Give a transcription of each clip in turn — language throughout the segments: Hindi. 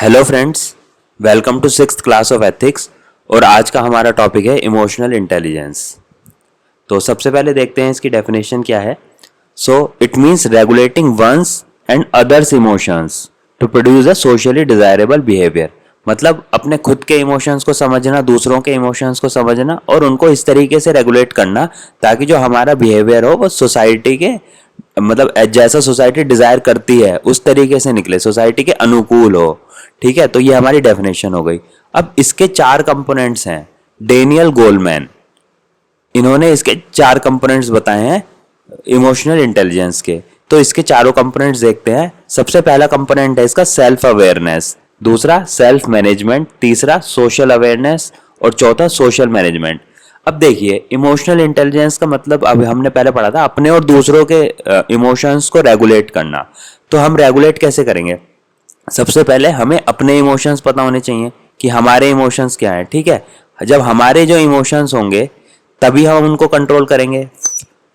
Hello friends, welcome to sixth class of ethics. और आज का हमारा टॉपिक है इमोशनल इंटेलिजेंस। तो सबसे पहले देखते हैं इसकी डेफिनेशन क्या है। So it means regulating one's and others emotions to produce a socially desirable behaviour. मतलब अपने खुद के इमोशंस को समझना, दूसरों के इमोशंस को समझना और उनको इस तरीके से रेगुलेट करना ताकि जो हमारा बिहेवियर हो वो सोसाइटी के मतलब जैसा सोसाइटी डिजायर करती है उस तरीके से निकले, सोसाइटी के अनुकूल हो। ठीक है, तो ये हमारी डेफिनेशन हो गई। अब इसके चार कंपोनेंट्स हैं। डेनियल गोलमैन, इन्होंने इसके चार कंपोनेंट्स बताए हैं इमोशनल इंटेलिजेंस के। तो इसके चारों कंपोनेंट्स देखते हैं। सबसे पहला कंपोनेंट है इसका सेल्फ अवेयरनेस, दूसरा सेल्फ मैनेजमेंट, तीसरा सोशल अवेयरनेस और चौथा सोशल मैनेजमेंट। अब देखिए, इमोशनल इंटेलिजेंस का मतलब अभी हमने पहले पढ़ा था अपने और दूसरों के इमोशंस को रेगुलेट करना। तो हम रेगुलेट कैसे करेंगे? सबसे पहले हमें अपने इमोशंस पता होने चाहिए कि हमारे इमोशंस क्या हैं। ठीक है, जब हमारे जो इमोशंस होंगे तभी हम उनको कंट्रोल करेंगे।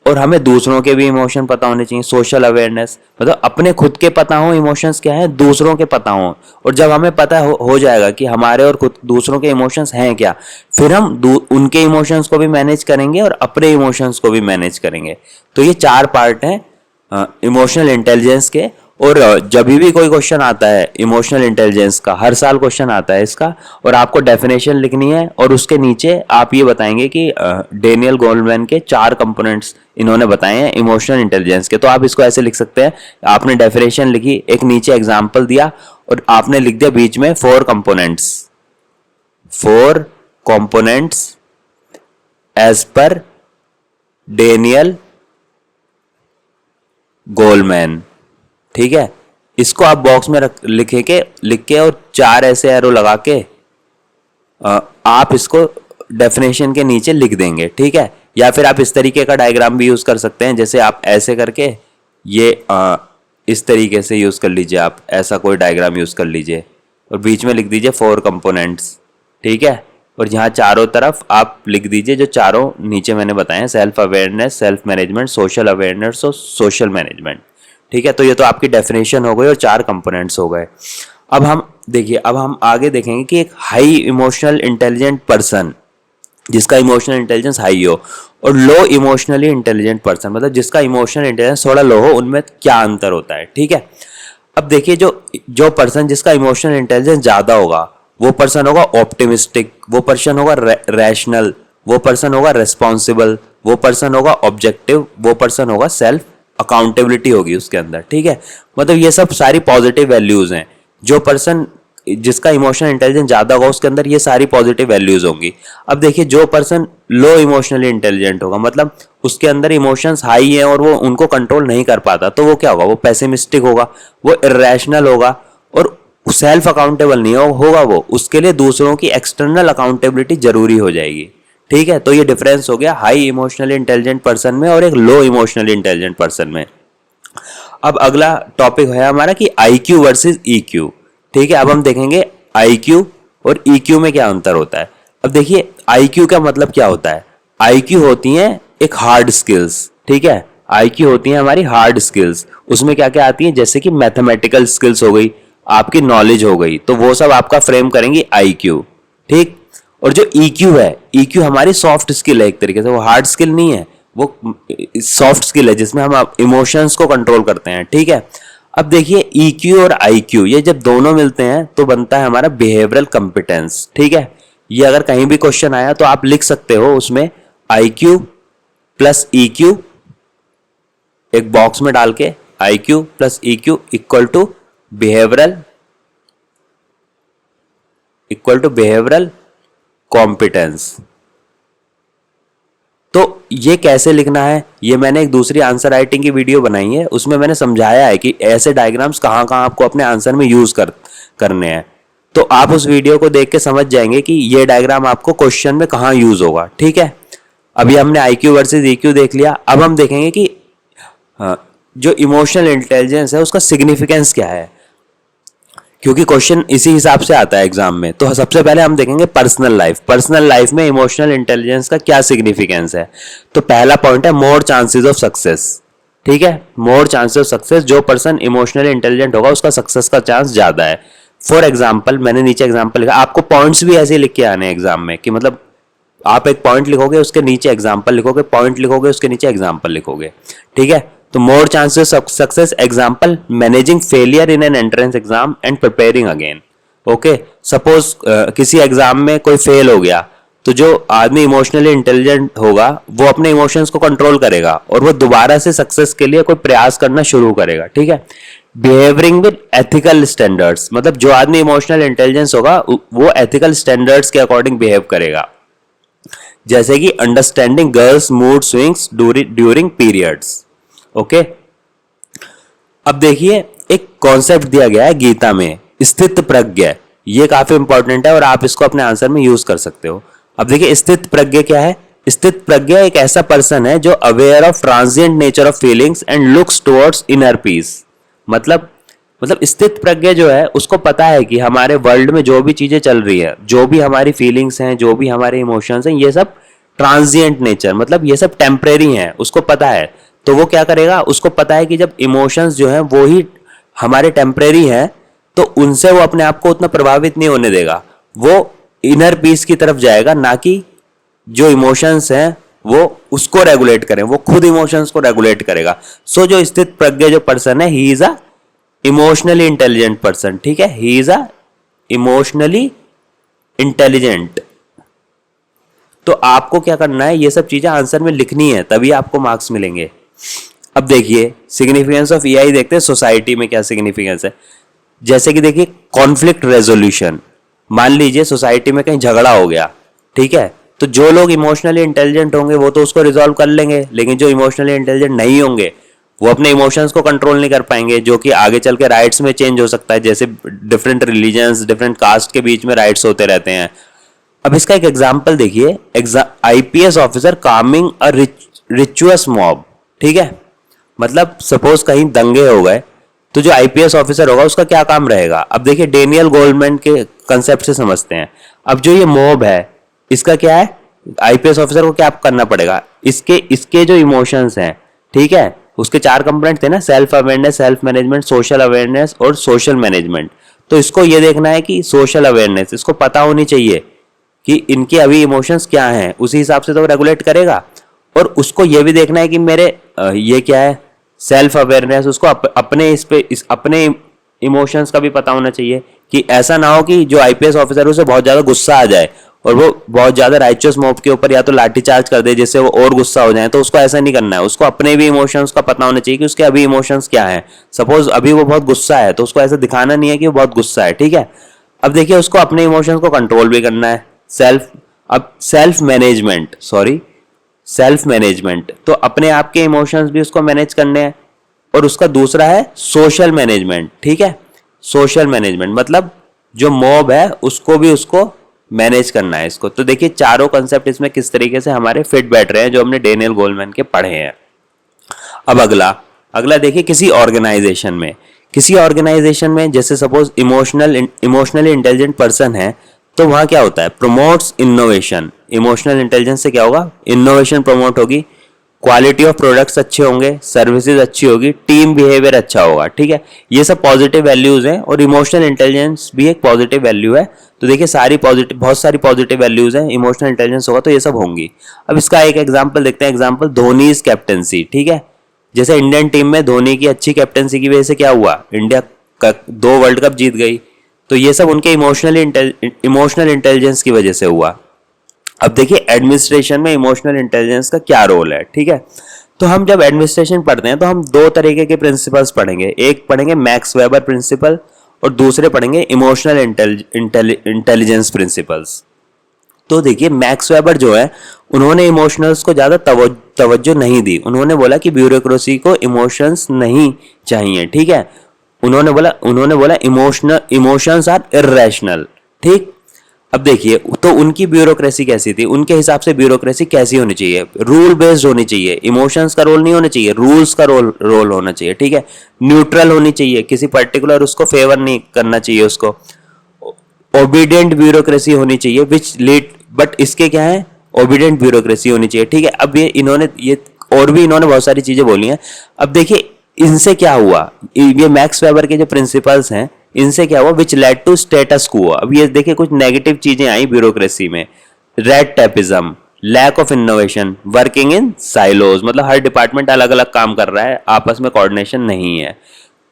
और हमें दूसरों के भी इमोशन पता होने चाहिए, सोशल अवेयरनेस, मतलब अपने खुद के पता हो इमोशंस क्या हैं, दूसरों के पता हो। और जब हमें पता हो जाएगा कि हमारे और खुद दूसरों के इमोशंस हैं क्या, फिर हम उनके इमोशंस को भी मैनेज करेंगे और अपने इमोशंस को भी मैनेज करेंगे। तो ये चार पार्ट हैं इमोशनल इंटेलिजेंस के। और जब भी कोई क्वेश्चन आता है इमोशनल इंटेलिजेंस का, हर साल क्वेश्चन आता है इसका, और आपको डेफिनेशन लिखनी है और उसके नीचे आप ये बताएंगे कि डेनियल गोलमैन के चार कंपोनेंट्स इन्होंने बताए हैं इमोशनल इंटेलिजेंस के। तो आप इसको ऐसे लिख सकते हैं, आपने डेफिनेशन लिखी, एक नीचे एग्जाम्पल दिया और आपने लिख दिया बीच में four components as per Daniel Goleman. ठीक है, इसको आप बॉक्स में लिख के और चार ऐसे एरो लगा के आप इसको डेफिनेशन के नीचे लिख देंगे। ठीक है, या फिर आप इस तरीके का डायग्राम भी यूज कर सकते हैं, जैसे आप ऐसे करके ये इस तरीके से यूज कर लीजिए, आप ऐसा कोई डायग्राम यूज कर लीजिए और बीच में लिख दीजिए फोर कंपोनेंट्स। ठीक है, और यहाँ चारों तरफ आप लिख दीजिए जो चारों नीचे मैंने बताए हैं, self awareness, self management, social awareness और सोशल मैनेजमेंट। ठीक है, तो ये तो आपकी डेफिनेशन हो गई और चार कंपोनेंट्स हो गए। अब हम देखिए, अब हम आगे देखेंगे कि एक हाई इमोशनल इंटेलिजेंट पर्सन, जिसका इमोशनल इंटेलिजेंस हाई हो, और लो इमोशनली इंटेलिजेंट पर्सन, मतलब जिसका इमोशनल इंटेलिजेंस थोड़ा लो हो, उनमें क्या अंतर होता है। ठीक है, अब देखिए, जो पर्सन जिसका इमोशनल इंटेलिजेंस ज्यादा होगा वो पर्सन होगा ऑप्टिमिस्टिक, वो पर्सन होगा रैशनल, वो पर्सन होगा रिस्पॉन्सिबल, वो पर्सन होगा ऑब्जेक्टिव, वो पर्सन होगा सेल्फ अकाउंटेबिलिटी होगी उसके अंदर। ठीक है, मतलब ये सब सारी पॉजिटिव वैल्यूज हैं। जो पर्सन जिसका इमोशनल इंटेलिजेंस ज्यादा होगा उसके अंदर ये सारी पॉजिटिव वैल्यूज होंगी। अब देखिए, जो पर्सन लो इमोशनली इंटेलिजेंट होगा, मतलब उसके अंदर इमोशंस हाई हैं और वो उनको कंट्रोल नहीं कर पाता, तो वो क्या होगा? वो पेसिमिस्टिक होगा, वो इरेशनल होगा और सेल्फ अकाउंटेबल नहीं होगा। वो उसके लिए दूसरों की एक्सटर्नल अकाउंटेबिलिटी जरूरी हो जाएगी। ठीक है, तो ये डिफरेंस हो गया हाई इमोशनली इंटेलिजेंट पर्सन में और एक लो इमोशनली इंटेलिजेंट पर्सन में। अब अगला टॉपिक है हमारा कि आईक्यू वर्सेस ईक्यू। ठीक है, अब हम देखेंगे आईक्यू और ईक्यू में क्या अंतर होता है। अब देखिए, आईक्यू का मतलब क्या होता है? आईक्यू होती है एक हार्ड स्किल्स। ठीक है, आईक्यू होती है हमारी हार्ड स्किल्स। उसमें क्या क्या आती है? जैसे कि मैथमेटिकल स्किल्स हो गई, आपकी नॉलेज हो गई, तो वो सब आपका फ्रेम करेंगी आईक्यू। ठीक, और जो ईक्यू है, ईक्यू हमारी सॉफ्ट स्किल है एक तरीके से, वो हार्ड स्किल नहीं है, वो सॉफ्ट स्किल है जिसमें हम इमोशंस को कंट्रोल करते हैं। ठीक है, अब देखिए, ईक्यू और आईक्यू ये जब दोनों मिलते हैं तो बनता है हमारा बिहेवियरल कंपिटेंस। ठीक है, ये अगर कहीं भी क्वेश्चन आया तो आप लिख सकते हो उसमें आईक्यू प्लस ईक्यू एक बॉक्स में डाल के, IQ plus EQ equal to behavioural competence. तो ये कैसे लिखना है, ये मैंने एक दूसरी आंसर राइटिंग की वीडियो बनाई है, उसमें मैंने समझाया है कि ऐसे डायग्राम्स कहाँ कहाँ आपको अपने आंसर में यूज करने हैं। तो आप उस वीडियो को देख के समझ जाएंगे कि ये डायग्राम आपको क्वेश्चन में कहाँ यूज होगा। ठीक है, अभी हमने आईक्यू वर्सेस ईक्यू देख लिया। अब हम देखेंगे कि जो इमोशनल इंटेलिजेंस है उसका सिग्निफिकेंस क्या है, क्योंकि क्वेश्चन इसी हिसाब से आता है एग्जाम में। तो सबसे पहले हम देखेंगे पर्सनल लाइफ में इमोशनल इंटेलिजेंस का क्या सिग्निफिकेंस है। तो पहला पॉइंट है मोर चांसेस ऑफ सक्सेस। ठीक है, मोर चांसेस ऑफ सक्सेस, जो पर्सन इमोशनली इंटेलिजेंट होगा उसका सक्सेस का चांस ज्यादा है। फॉर एग्जाम्पल मैंने नीचे एग्जाम्पल लिखा, आपको पॉइंट्स भी ऐसे लिख के आने एग्जाम में कि मतलब आप एक पॉइंट लिखोगे उसके नीचे एग्जाम्पल लिखोगे, पॉइंट लिखोगे उसके नीचे एग्जाम्पल लिखोगे, ठीक है। तो more chances of success example, managing failure in an entrance exam and preparing again. Okay, suppose किसी एग्जाम में कोई फेल हो गया, तो जो आदमी इमोशनली इंटेलिजेंट होगा वो अपने इमोशंस को कंट्रोल करेगा और वो दोबारा से सक्सेस के लिए कोई प्रयास करना शुरू करेगा, ठीक है। बिहेविंग विद एथिकल स्टैंडर्ड्स, मतलब जो आदमी इमोशनल इंटेलिजेंस होगा वो एथिकल स्टैंडर्ड्स के अकॉर्डिंग बिहेव करेगा, जैसे कि understanding girls mood swings during periods. Okay, अब देखिए एक कॉन्सेप्ट दिया गया है गीता में, स्थित प्रज्ञ। ये काफी इंपॉर्टेंट है और आप इसको अपने आंसर में यूज कर सकते हो। अब देखिए स्थित प्रज्ञ क्या है। स्थित प्रज्ञ एक ऐसा पर्सन है जो aware of transient nature of feelings and looks towards inner peace. मतलब स्थित प्रज्ञ जो है उसको पता है कि हमारे वर्ल्ड में जो भी चीजें चल रही है, जो भी हमारी फीलिंग्स हैं, जो भी हमारे इमोशंस हैं, ये सब ट्रांजिएंट नेचर, मतलब ये सब टेम्परेरी हैं, उसको पता है। तो वो क्या करेगा, उसको पता है कि जब इमोशंस जो हैं वो ही हमारे टेम्परेरी हैं, तो उनसे वो अपने आप को उतना प्रभावित नहीं होने देगा, वो इनर पीस की तरफ जाएगा, ना कि जो इमोशंस हैं वो उसको रेगुलेट करें, वो खुद इमोशंस को रेगुलेट करेगा। सो जो स्थित प्रज्ञ जो पर्सन है, he is a emotionally intelligent person, ठीक है, he is a emotionally intelligent. तो आपको क्या करना है, ये सब चीजें आंसर में लिखनी है, तभी आपको मार्क्स मिलेंगे। अब देखिए सिग्निफिकेंस ऑफ ईआई देखते हैं सोसाइटी में क्या सिग्निफिकेंस है। जैसे कि देखिए कॉन्फ्लिक्ट रेजोल्यूशन, मान लीजिए सोसाइटी में कहीं झगड़ा हो गया, ठीक है, तो जो लोग इमोशनली इंटेलिजेंट होंगे वो तो उसको रिजॉल्व कर लेंगे, लेकिन जो इमोशनली इंटेलिजेंट नहीं होंगे वो अपने इमोशंस को कंट्रोल नहीं कर पाएंगे, जो कि आगे चल के राइट्स में चेंज हो सकता है। जैसे डिफरेंट रिलीजन्स, डिफरेंट कास्ट के बीच में राइट्स होते रहते हैं। अब इसका एक एग्जाम्पल देखिए, आईपीएस ऑफिसर कामिंग अ रिचुअस मॉब, ठीक है, मतलब सपोज कहीं दंगे हो गए, तो जो आईपीएस ऑफिसर होगा उसका क्या काम रहेगा। अब देखिए डेनियल गोल्डमैन के कंसेप्ट से समझते हैं। अब जो ये मॉब है इसका क्या है, आईपीएस ऑफिसर को क्या करना पड़ेगा, इसके जो इमोशंस हैं, ठीक है, उसके 4 कंपोनेंट थे ना, self awareness, self management, social awareness और सोशल मैनेजमेंट। तो इसको ये देखना है कि सोशल अवेयरनेस, इसको पता होनी चाहिए कि इनके अभी इमोशंस क्या हैं, उसी हिसाब से तो रेगुलेट करेगा। और उसको ये भी देखना है कि मेरे ये क्या है, सेल्फ अवेयरनेस, उसको अपने अपने इमोशंस का भी पता होना चाहिए कि ऐसा ना हो कि जो आईपीएस ऑफिसर है उसे बहुत ज्यादा गुस्सा आ जाए और वो बहुत ज्यादा राइचस मॉब के ऊपर या तो लाठीचार्ज कर दे जिससे वो और गुस्सा हो जाए। तो उसको ऐसा नहीं करना है, उसको अपने भी इमोशंस का पता होना चाहिए कि उसके अभी इमोशंस क्या है। सपोज अभी वो बहुत गुस्सा है तो उसको ऐसा दिखाना नहीं है कि वो बहुत गुस्सा है, ठीक है। अब देखिए उसको अपने इमोशंस को कंट्रोल भी करना है, सेल्फ मैनेजमेंट, तो अपने आप के इमोशंस भी उसको मैनेज करने हैं। और उसका दूसरा है सोशल मैनेजमेंट, ठीक है, सोशल मैनेजमेंट मतलब जो मॉब है उसको भी उसको मैनेज करना है इसको। तो देखिए चारों कंसेप्ट इसमें किस तरीके से हमारे फिट बैठ रहे हैं जो हमने डेनियल गोल्डमैन के पढ़े हैं। अब अगला देखिए किसी ऑर्गेनाइजेशन में जैसे सपोज इमोशनली इंटेलिजेंट पर्सन है, तो वहां क्या होता है, प्रमोट्स इनोवेशन। इमोशनल इंटेलिजेंस से क्या होगा, इनोवेशन प्रमोट होगी, क्वालिटी ऑफ प्रोडक्ट्स अच्छे होंगे, सर्विसेज अच्छी होगी, टीम बिहेवियर अच्छा होगा, ठीक है। ये सब पॉजिटिव वैल्यूज हैं और इमोशनल इंटेलिजेंस भी एक पॉजिटिव वैल्यू है। तो देखिए बहुत सारी पॉजिटिव वैल्यूज हैं, इमोशनल इंटेलिजेंस होगा तो ये सब होंगी। अब इसका एक एग्जाम्पल देखते हैं, एग्जाम्पल धोनीज कैप्टेंसी, ठीक है। जैसे इंडियन टीम में धोनी की अच्छी कैप्टेंसी की वजह से क्या हुआ, इंडिया 2 वर्ल्ड कप जीत गई। तो ये सब उनके इमोशनल इंटेलिजेंस की वजह से हुआ। अब देखिए एडमिनिस्ट्रेशन में इमोशनल इंटेलिजेंस का क्या रोल है, ठीक है। तो हम जब एडमिनिस्ट्रेशन पढ़ते हैं तो हम 2 तरीके के प्रिंसिपल्स पढ़ेंगे, एक पढ़ेंगे मैक्स वेबर प्रिंसिपल और दूसरे पढ़ेंगे इमोशनल इंटेलिजेंस प्रिंसिपल्स। तो देखिए मैक्स वेबर जो है उन्होंने इमोशनल्स को ज्यादा तवज्जो नहीं दी। उन्होंने बोला कि ब्यूरोक्रेसी को इमोशंस नहीं चाहिए, ठीक है। उन्होंने बोला इमोशंस आर इर्रेशनल, ठीक। अब देखिए तो उनकी ब्यूरोक्रेसी कैसी थी, उनके हिसाब से ब्यूरोक्रेसी कैसी होनी चाहिए, रूल बेस्ड होनी चाहिए, इमोशंस का रोल नहीं होना चाहिए, रूल्स का रोल होना चाहिए, ठीक है। न्यूट्रल होनी चाहिए, किसी पर्टिकुलर उसको फेवर नहीं करना चाहिए उसको। ओबीडियंट ब्यूरोक्रेसी होनी चाहिए विच लीड, बट इसके क्या है, ओबीडियंट ब्यूरोक्रेसी होनी चाहिए, ठीक है। अब ये और भी इन्होंने बहुत सारी चीजें बोली हैं। अब देखिए इनसे क्या हुआ, ये मैक्स वेबर के जो प्रिंसिपल्स हैं इनसे क्या हुआ, which led to status quo. अब ये देखिए कुछ नेगेटिव चीजें आई ब्यूरोक्रेसी में, red tapism, lack of innovation, working in silos, मतलब हर डिपार्टमेंट अलग अलग काम कर रहा है, आपस में कोऑर्डिनेशन नहीं है।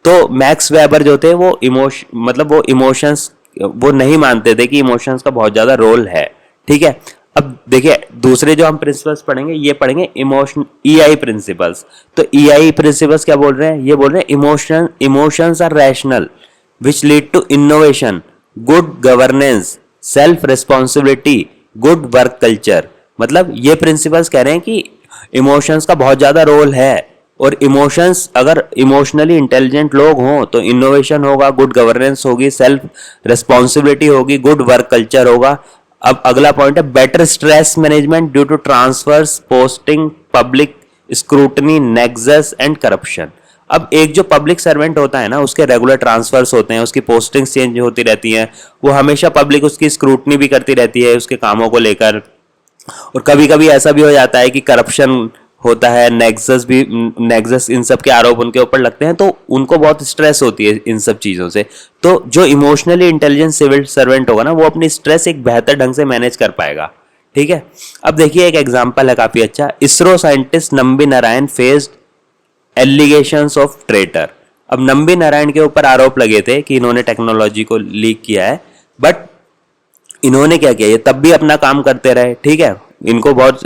तो मैक्स वेबर जो थे वो वो इमोशंस वो नहीं मानते थे कि इमोशंस का बहुत ज्यादा रोल है। ठीक है, अब देखिए दूसरे जो हम प्रिंसिपल्स पढ़ेंगे, ये पढ़ेंगे इमोशन ईआई प्रिंसिपल्स। तो ईआई प्रिंसिपल्स क्या बोल रहे हैं, ये बोल रहे हैं emotions are rational which lead to innovation, good governance, self responsibility, good work culture. मतलब ये प्रिंसिपल्स कह रहे हैं कि इमोशंस का बहुत ज्यादा रोल है, और इमोशंस अगर इमोशनली इंटेलिजेंट लोग हों तो इनोवेशन होगा, गुड गवर्नेंस होगी, सेल्फ रिस्पॉन्सिबिलिटी होगी, गुड वर्क कल्चर होगा। अब अगला पॉइंट है better stress management due to transfers, posting, public scrutiny, nexus and corruption. अब एक जो पब्लिक सर्वेंट होता है ना, उसके रेगुलर ट्रांसफर्स होते हैं, उसकी पोस्टिंग्स चेंज होती रहती हैं, वो हमेशा पब्लिक उसकी स्क्रूटनी भी करती रहती है उसके कामों को लेकर, और कभी कभी ऐसा भी हो जाता है कि करप्शन होता है, नेक्सस इन सब के आरोप उनके ऊपर लगते हैं, तो उनको बहुत स्ट्रेस होती है इन सब चीजों से। तो जो इमोशनली इंटेलिजेंट सिविल सर्वेंट होगा ना, वो अपनी स्ट्रेस एक बेहतर ढंग से मैनेज कर पाएगा। ठीक है, अब देखिए एक एग्जांपल है काफी अच्छा, ISRO scientist Nambi Narayan faced allegations of traitor. अब नंबी नारायण के ऊपर आरोप लगे थे कि इन्होंने टेक्नोलॉजी को लीक किया है, बट इन्होंने क्या किया, ये तब भी अपना काम करते रहे। ठीक है, इनको बहुत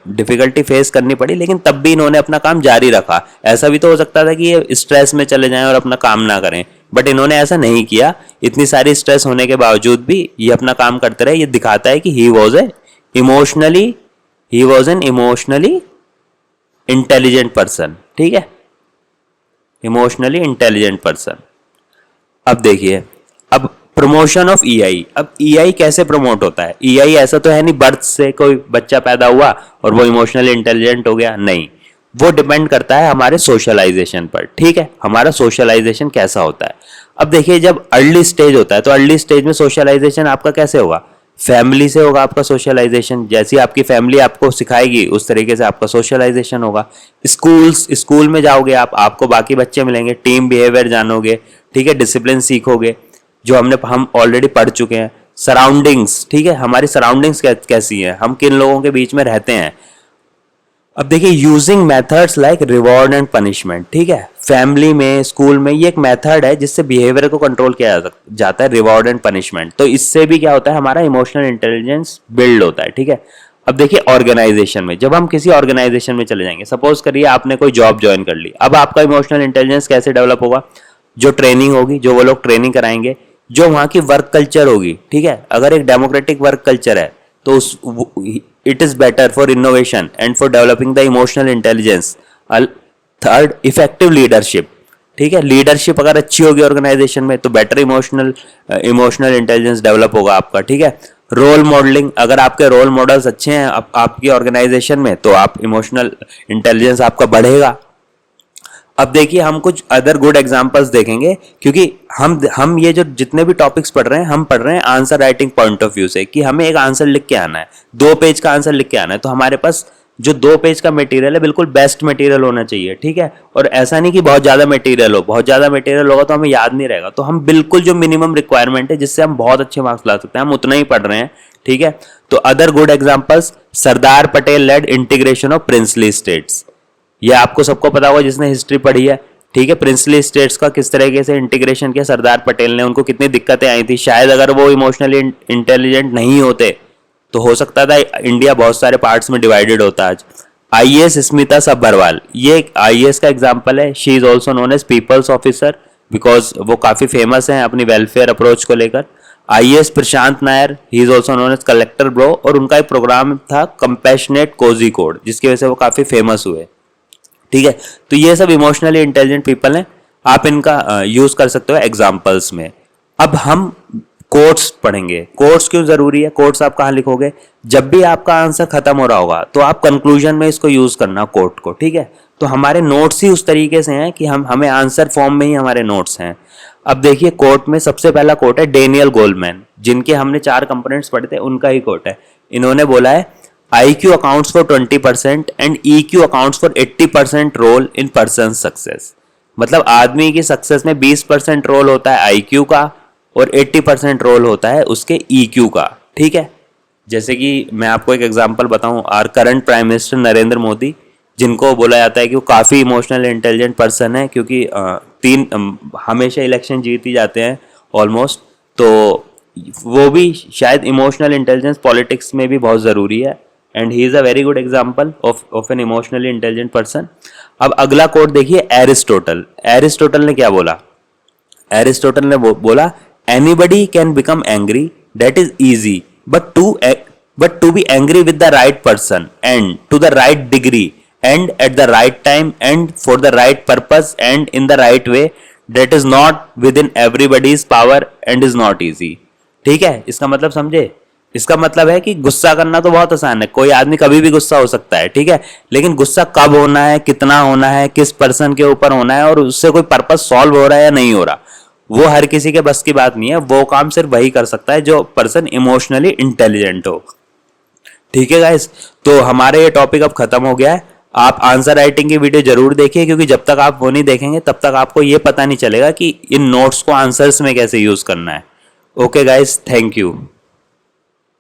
डिफिकल्टी फेस करनी पड़ी, लेकिन तब भी इन्होंने अपना काम जारी रखा। ऐसा भी तो हो सकता था कि ये स्ट्रेस में चले जाएं और अपना काम ना करें, बट इन्होंने ऐसा नहीं किया। इतनी सारी स्ट्रेस होने के बावजूद भी ये अपना काम करते रहे। ये दिखाता है कि he was an emotionally intelligent person. ठीक है, इमोशनली इंटेलिजेंट पर्सन। अब देखिए, अब प्रमोशन ऑफ ईआई। अब ईआई कैसे प्रमोट होता है, ईआई ऐसा तो है नहीं बर्थ से कोई बच्चा पैदा हुआ और वो इमोशनली इंटेलिजेंट हो गया, नहीं, वो डिपेंड करता है हमारे सोशलाइजेशन पर। ठीक है, हमारा सोशलाइजेशन कैसा होता है। अब देखिए जब अर्ली स्टेज होता है, तो अर्ली स्टेज में सोशलाइजेशन आपका कैसे होगा, फैमिली से होगा आपका सोशलाइजेशन। जैसी आपकी फैमिली आपको सिखाएगी उस तरीके से आपका सोशलाइजेशन होगा। स्कूल में जाओगे आप, आपको बाकी बच्चे मिलेंगे, टीम बिहेवियर जानोगे, ठीक है, डिसिप्लिन सीखोगे, जो हम ऑलरेडी पढ़ चुके हैं। सराउंडिंग्स, ठीक है, हमारी सराउंडिंग्स कैसी है, हम किन लोगों के बीच में रहते हैं। अब देखिए using methods like reward and punishment. ठीक है, फैमिली में, स्कूल में, ये एक मेथड है जिससे बिहेवियर को कंट्रोल किया जाता है, रिवॉर्ड एंड पनिशमेंट। तो इससे भी क्या होता है, हमारा इमोशनल इंटेलिजेंस बिल्ड होता है। ठीक है, अब देखिए ऑर्गेनाइजेशन में, जब हम किसी ऑर्गेनाइजेशन में चले जाएंगे, सपोज करिए आपने कोई जॉब ज्वाइन कर ली, अब आपका इमोशनल इंटेलिजेंस कैसे डेवलप होगा, जो ट्रेनिंग होगी, जो वो लोग ट्रेनिंग कराएंगे, जो वहां की वर्क कल्चर होगी। ठीक है, अगर एक डेमोक्रेटिक वर्क कल्चर है तो it is better for innovation and for developing the emotional intelligence. Third, effective leadership. ठीक है, लीडरशिप अगर अच्छी होगी ऑर्गेनाइजेशन में तो बेटर इमोशनल इंटेलिजेंस डेवलप होगा आपका। ठीक है, रोल मॉडलिंग, अगर आपके रोल मॉडल्स अच्छे हैं आपकी ऑर्गेनाइजेशन में, तो आप इमोशनल इंटेलिजेंस आपका बढ़ेगा। अब देखिए हम कुछ अदर गुड एग्जांपल्स देखेंगे, क्योंकि हम ये जो जितने भी टॉपिक्स पढ़ रहे हैं, हम पढ़ रहे हैं answer writing point of view से, कि हमें एक आंसर लिख के आना है, 2 पेज का आंसर लिख के आना है। तो हमारे पास जो 2 पेज का मटेरियल है, बिल्कुल बेस्ट मटेरियल होना चाहिए। ठीक है, और ऐसा नहीं कि बहुत ज्यादा मटेरियल हो, बहुत ज्यादा मटेरियल होगा तो हमें याद नहीं रहेगा। तो हम बिल्कुल जो मिनिमम रिक्वायरमेंट है जिससे हम बहुत अच्छे मार्क्स ला सकते हैं, हम उतना ही पढ़ रहे हैं। ठीक है, तो other good examples, Sardar Patel led integration of princely states. ये आपको सबको पता होगा जिसने हिस्ट्री पढ़ी है। ठीक है, प्रिंसली स्टेट्स का किस तरीके से इंटीग्रेशन किया सरदार पटेल ने, उनको कितनी दिक्कतें आई थी। शायद अगर वो इमोशनली इंटेलिजेंट नहीं होते तो हो सकता था इंडिया बहुत सारे पार्ट्स में डिवाइडेड होता आज। आईएएस स्मिता सब्बरवाल, ये एक आईएएस का एग्जांपल है। She is also known as people's officer because वो काफी फेमस हैं अपनी वेलफेयर अप्रोच को लेकर। IAS Prashant Nair, he is also known as collector bro, और उनका एक प्रोग्राम था कंपैशनेट कोजी कोड, जिसकी वजह से वो काफी फेमस हुए। ठीक है, तो ये सब इमोशनली इंटेलिजेंट पीपल हैं, आप इनका यूज कर सकते हो एग्जांपल्स में। अब हम कोट्स पढ़ेंगे। कोट्स क्यों जरूरी है, कोट्स आप कहाँ लिखोगे, जब भी आपका आंसर खत्म हो रहा होगा तो आप कंक्लूजन में इसको यूज करना कोट को। ठीक है, तो हमारे नोट्स ही उस तरीके से हैं कि हमें आंसर फॉर्म में ही हमारे नोट्स हैं। अब देखिए कोट में सबसे पहला कोट है डेनियल गोलमैन, जिनके हमने 4 कंपोनेंट्स पढ़े थे, उनका ही कोट है। इन्होंने बोला है IQ accounts for 20% and EQ accounts for 80% role in person success. मतलब आदमी की सक्सेस में 20% रोल होता है आईक्यू का और 80% रोल होता है उसके ईक्यू का। ठीक है, जैसे कि मैं आपको एक एग्जांपल बताऊं, our current prime minister Narendra Modi, जिनको बोला जाता है कि वो काफ़ी इमोशनल इंटेलिजेंट पर्सन है, क्योंकि हमेशा इलेक्शन जीत ही जाते हैं ऑलमोस्ट, तो वो भी शायद इमोशनल इंटेलिजेंस पॉलिटिक्स में भी बहुत ज़रूरी है, and he is a very good example of an emotionally intelligent person. अब अगला कोट देखिए, एरिस्टोटल। एरिस्टोटल ने क्या बोला? एरिस्टोटल ने बोला, anybody can become angry, that is easy, but to be angry with the right person and to the right degree and at the right time and for the right purpose and in the right way, that is not within everybody's power and is not easy. ठीक है, इसका मतलब समझे? इसका मतलब है कि गुस्सा करना तो बहुत आसान है, कोई आदमी कभी भी गुस्सा हो सकता है, ठीक है, लेकिन गुस्सा कब होना है, कितना होना है, किस पर्सन के ऊपर होना है, और उससे कोई पर्पस सॉल्व हो रहा है या नहीं हो रहा, वो हर किसी के बस की बात नहीं है। वो काम सिर्फ वही कर सकता है जो पर्सन इमोशनली इंटेलिजेंट हो। ठीक है गाइस, तो हमारे ये टॉपिक अब खत्म हो गया है। आप आंसर राइटिंग की वीडियो जरूर देखिए, क्योंकि जब तक आप वो नहीं देखेंगे तब तक आपको ये पता नहीं चलेगा कि इन नोट्स को आंसर्स में कैसे यूज करना है। Okay guys, thank you.